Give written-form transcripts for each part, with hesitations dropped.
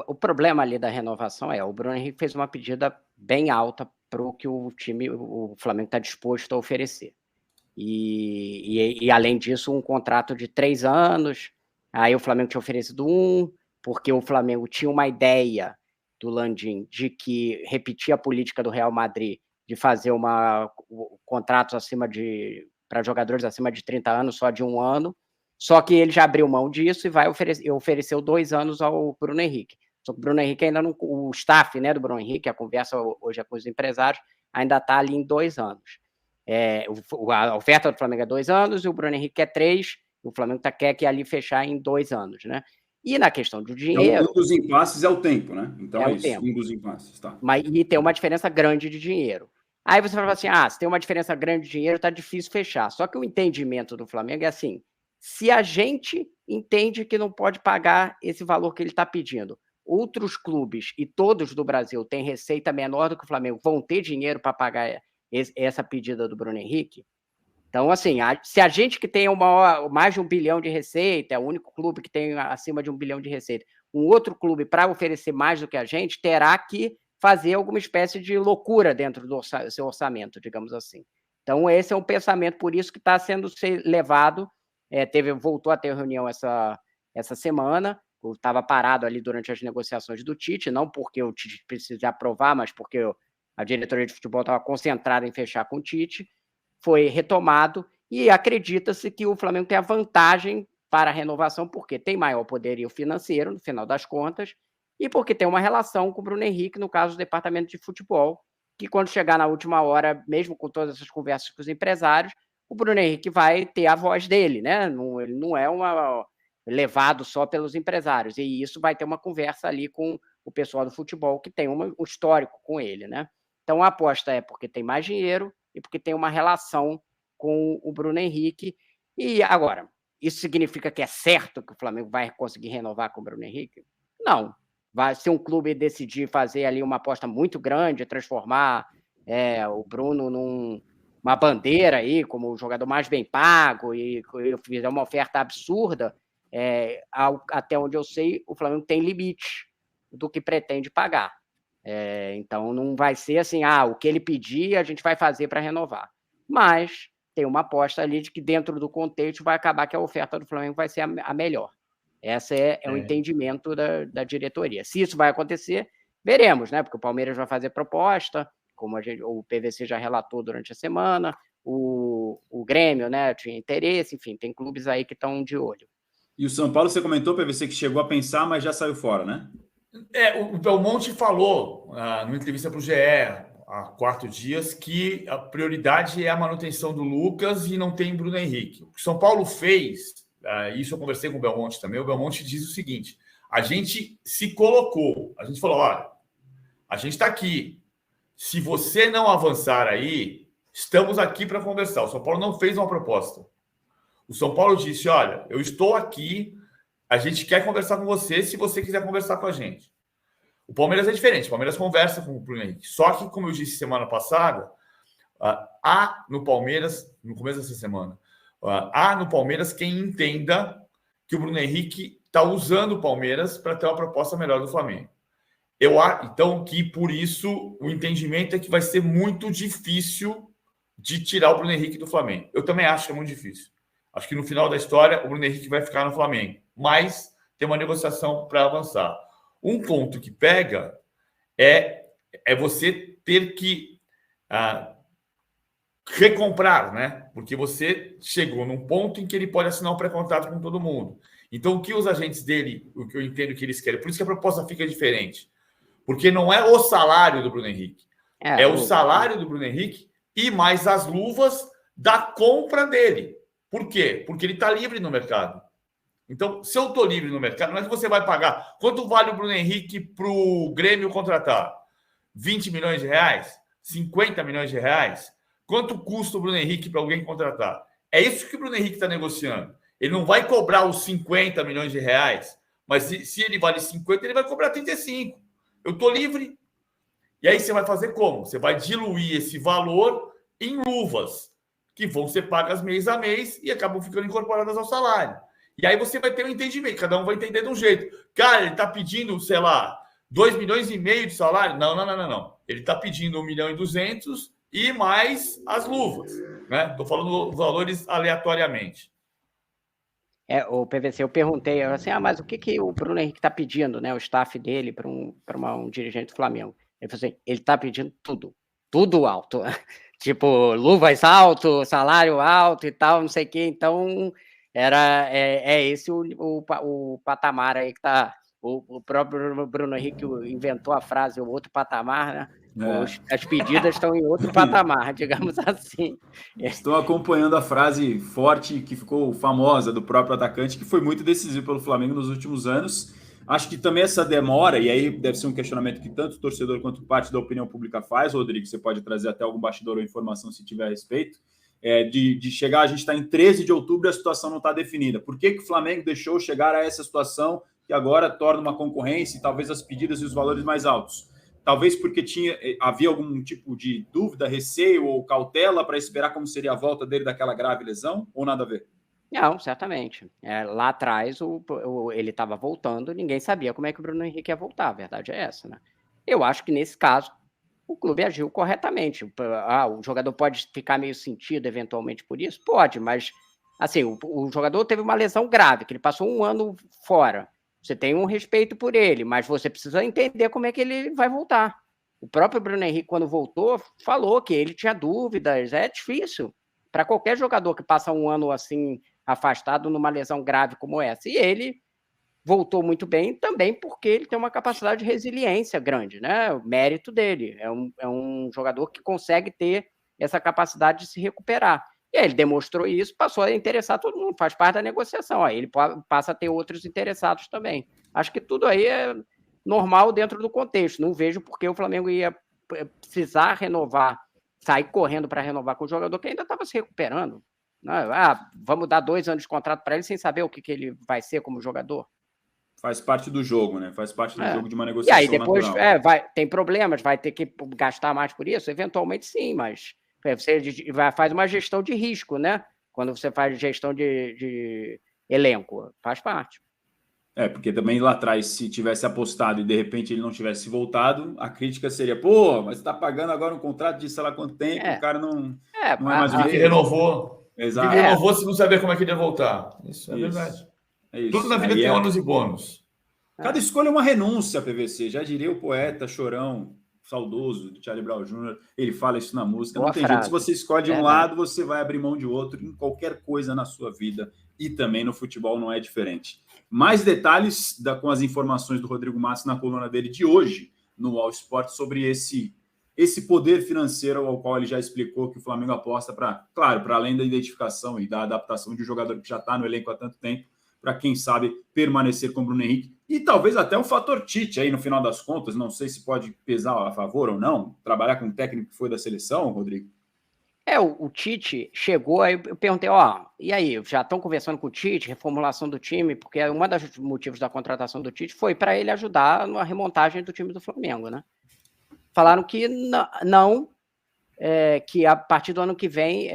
O problema ali da renovação o Bruno Henrique fez uma pedida bem alta para o que o Flamengo está disposto a oferecer. E além disso, um contrato de 3 anos, aí o Flamengo tinha oferecido 1, porque o Flamengo tinha uma ideia do Landim de que repetir a política do Real Madrid de fazer contratos para jogadores acima de 30 anos, só de 1 ano, só que ele já abriu mão disso e ofereceu 2 anos ao Bruno Henrique. Só que o Bruno Henrique ainda não, o staff, né, do Bruno Henrique, a conversa hoje é com os empresários, ainda está ali em 2 anos. A oferta do Flamengo é 2 anos e o Bruno Henrique quer 3, o Flamengo quer que ali fechar em 2 anos, né? E na questão do dinheiro... Então, um dos impasses é o tempo, né? Então é isso, tempo. um dos impasses, tá. E tem uma diferença grande de dinheiro. Aí você fala assim, se tem uma diferença grande de dinheiro, tá difícil fechar. Só que o entendimento do Flamengo é assim, se a gente entende que não pode pagar esse valor que ele está pedindo, outros clubes e todos do Brasil têm receita menor do que o Flamengo, vão ter dinheiro para pagar essa pedida do Bruno Henrique? Então, assim, se a gente que tem mais de 1 bilhão de receita, é o único clube que tem acima de 1 bilhão de receita, um outro clube, para oferecer mais do que a gente, terá que fazer alguma espécie de loucura dentro do seu orçamento, digamos assim. Então, esse é um pensamento, por isso que está sendo levado, voltou a ter reunião essa semana, estava parado ali durante as negociações do Tite, não porque o Tite precisa aprovar, mas porque a diretoria de futebol estava concentrada em fechar com o Tite, foi retomado e acredita-se que o Flamengo tem a vantagem para a renovação, porque tem maior poderio financeiro, no final das contas, e porque tem uma relação com o Bruno Henrique, no caso do departamento de futebol, que quando chegar na última hora, mesmo com todas essas conversas com os empresários, o Bruno Henrique vai ter a voz dele, né? Ele não é levado só pelos empresários, e isso vai ter uma conversa ali com o pessoal do futebol, que tem um histórico com ele, né? Então a aposta é porque tem mais dinheiro e porque tem uma relação com o Bruno Henrique. E agora, isso significa que é certo que o Flamengo vai conseguir renovar com o Bruno Henrique? Não. Vai ser um clube decidir fazer ali uma aposta muito grande, transformar o Bruno numa bandeira aí, como o jogador mais bem pago, e fizer uma oferta absurda, até onde eu sei, o Flamengo tem limite do que pretende pagar. Então, não vai ser assim, o que ele pedir, a gente vai fazer para renovar. Mas tem uma aposta ali de que dentro do contexto vai acabar que a oferta do Flamengo vai ser a melhor. Esse é o entendimento da diretoria. Se isso vai acontecer, veremos, né? Porque o Palmeiras vai fazer proposta, como o PVC já relatou durante a semana, o Grêmio, né, tinha interesse, enfim, tem clubes aí que estão de olho. E o São Paulo, você comentou, PVC, que chegou a pensar, mas já saiu fora, né? O Belmonte falou numa entrevista para o GE há 4 dias que a prioridade é a manutenção do Lucas e não tem Bruno Henrique. O que o São Paulo fez, isso eu conversei com o Belmonte também, o Belmonte diz o seguinte, a gente se colocou, a gente falou, olha, a gente está aqui, se você não avançar aí, estamos aqui para conversar. O São Paulo não fez uma proposta. O São Paulo disse, olha, eu estou aqui, a gente quer conversar com você se você quiser conversar com a gente. O Palmeiras é diferente. O Palmeiras conversa com o Bruno Henrique. Só que, como eu disse semana passada, há no Palmeiras, no começo dessa semana, há no Palmeiras quem entenda que o Bruno Henrique está usando o Palmeiras para ter uma proposta melhor do Flamengo. Então, que por isso o entendimento é que vai ser muito difícil de tirar o Bruno Henrique do Flamengo. Eu também acho que é muito difícil. Acho que no final da história o Bruno Henrique vai ficar no Flamengo. Mas tem uma negociação para avançar. Um ponto que pega é você ter que recomprar, né? Porque você chegou num ponto em que ele pode assinar um pré-contrato com todo mundo. Então, o que os agentes dele, o que eu entendo que eles querem, por isso que a proposta fica diferente. Porque não é o salário do Bruno Henrique. É o salário do Bruno Henrique e mais as luvas da compra dele. Por quê? Porque ele está livre no mercado. Então, se eu estou livre no mercado, não é que você vai pagar. Quanto vale o Bruno Henrique para o Grêmio contratar? 20 milhões de reais? 50 milhões de reais? Quanto custa o Bruno Henrique para alguém contratar? É isso que o Bruno Henrique está negociando. Ele não vai cobrar os 50 milhões de reais, mas se ele vale 50, ele vai cobrar 35. Eu estou livre. E aí você vai fazer como? Você vai diluir esse valor em luvas, que vão ser pagas mês a mês e acabam ficando incorporadas ao salário. E aí você vai ter um entendimento, cada um vai entender de um jeito. Cara, ele está pedindo, sei lá, 2,5 milhões de salário? Não. Ele está pedindo 1,2 milhão e mais as luvas, né? Estou falando valores aleatoriamente. O PVC, eu perguntei, assim, mas o que o Bruno Henrique está pedindo, né? O staff dele para um dirigente do Flamengo. Ele falou assim, ele está pedindo tudo alto. Tipo, luvas alto, salário alto e tal, não sei o quê. Então, esse o patamar aí que está. O próprio Bruno Henrique inventou a frase, o outro patamar, né? As pedidas estão em outro patamar, digamos assim. Estou acompanhando a frase forte que ficou famosa do próprio atacante, que foi muito decisivo pelo Flamengo nos últimos anos. Acho que também essa demora, e aí deve ser um questionamento que tanto o torcedor quanto parte da opinião pública faz, Rodrigo, você pode trazer até algum bastidor ou informação se tiver a respeito, de chegar, a gente está em 13 de outubro e a situação não está definida. Por que o Flamengo deixou chegar a essa situação que agora torna uma concorrência e talvez as pedidas e os valores mais altos? Talvez porque havia algum tipo de dúvida, receio ou cautela para esperar como seria a volta dele daquela grave lesão, ou nada a ver? Não, certamente. Lá atrás, ele estava voltando, ninguém sabia como é que o Bruno Henrique ia voltar, a verdade é essa, né? Eu acho que, nesse caso, o clube agiu corretamente. O jogador pode ficar meio sentido, eventualmente, por isso? Pode, mas, assim, o jogador teve uma lesão grave, que ele passou 1 ano fora. Você tem um respeito por ele, mas você precisa entender como é que ele vai voltar. O próprio Bruno Henrique, quando voltou, falou que ele tinha dúvidas. É difícil para qualquer jogador que passa 1 ano assim afastado numa lesão grave como essa. E ele voltou muito bem também porque ele tem uma capacidade de resiliência grande, né? O mérito dele. É um jogador que consegue ter essa capacidade de se recuperar. E aí ele demonstrou isso, passou a interessar todo mundo, faz parte da negociação. Aí ele passa a ter outros interessados também. Acho que tudo aí é normal dentro do contexto. Não vejo por que o Flamengo ia precisar renovar, sair correndo para renovar com o jogador que ainda estava se recuperando. Vamos dar 2 anos de contrato para ele sem saber o que ele vai ser como jogador. Faz parte do jogo, né? Faz parte do jogo de uma negociação. E aí depois tem problemas, vai ter que gastar mais por isso? Eventualmente sim, mas você faz uma gestão de risco, né? Quando você faz gestão de elenco, faz parte. Porque também lá atrás, se tivesse apostado e de repente ele não tivesse voltado, a crítica seria, pô, mas você está pagando agora um contrato de sei lá quanto tempo, o cara não é mais o mesmo. Que renovou. Exato. Que renovou se não saber como é que ele ia voltar. Isso é verdade. Tudo na vida tem ônus e bônus. Cada escolha é uma renúncia, PVC. Já diria o poeta chorão, saudoso, de Charlie Brown Jr. Ele fala isso na música. Boa não tem frase. Jeito. Se você escolhe de um lado, você vai abrir mão de outro em qualquer coisa na sua vida. E também no futebol não é diferente. Mais detalhes com as informações do Rodrigo Massi na coluna dele de hoje no All Sport sobre esse poder financeiro ao qual ele já explicou que o Flamengo aposta para além da identificação e da adaptação de um jogador que já está no elenco há tanto tempo, para quem sabe permanecer com o Bruno Henrique e talvez até o fator Tite aí no final das contas, não sei se pode pesar a favor ou não, trabalhar com um técnico que foi da seleção, Rodrigo. O Tite chegou, aí eu perguntei, e aí, já estão conversando com o Tite, reformulação do time, porque um dos motivos da contratação do Tite foi para ele ajudar na remontagem do time do Flamengo, né? Falaram que não, que a partir do ano que vem,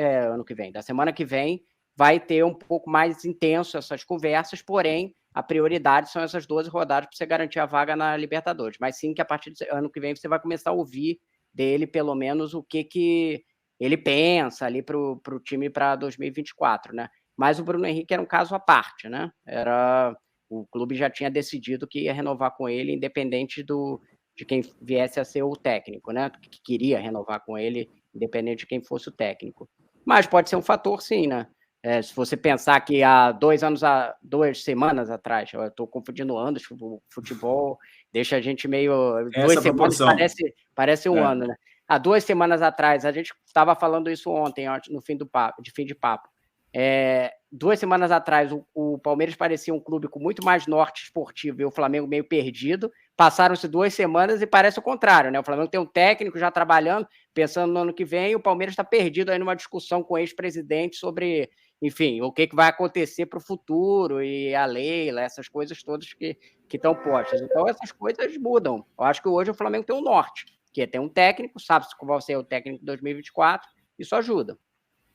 da semana que vem, vai ter um pouco mais intenso essas conversas, porém, a prioridade são essas 12 rodadas para você garantir a vaga na Libertadores. Mas sim que a partir do ano que vem você vai começar a ouvir dele, pelo menos, o que ele pensa ali para o time para 2024, né? Mas o Bruno Henrique era um caso à parte, né? O clube já tinha decidido que ia renovar com ele, independente de quem viesse a ser o técnico, né? Que queria renovar com ele, independente de quem fosse o técnico. Mas pode ser um fator, sim, né? Se você pensar que há 2 semanas atrás, eu estou confundindo anos, o futebol deixa a gente meio... 2 semanas parece um ano, né? Há 2 semanas atrás, a gente estava falando isso ontem, no fim de papo. 2 semanas atrás, o Palmeiras parecia um clube com muito mais norte esportivo e o Flamengo meio perdido. Passaram-se 2 semanas e parece o contrário, né? O Flamengo tem um técnico já trabalhando, pensando no ano que vem, e o Palmeiras está perdido aí numa discussão com o ex-presidente sobre, enfim, o que vai acontecer para o futuro e a Leila, essas coisas todas que estão postas. Então, essas coisas mudam. Eu acho que hoje o Flamengo tem um norte, que é ter um técnico, sabe qual vai ser o técnico de 2024, isso ajuda.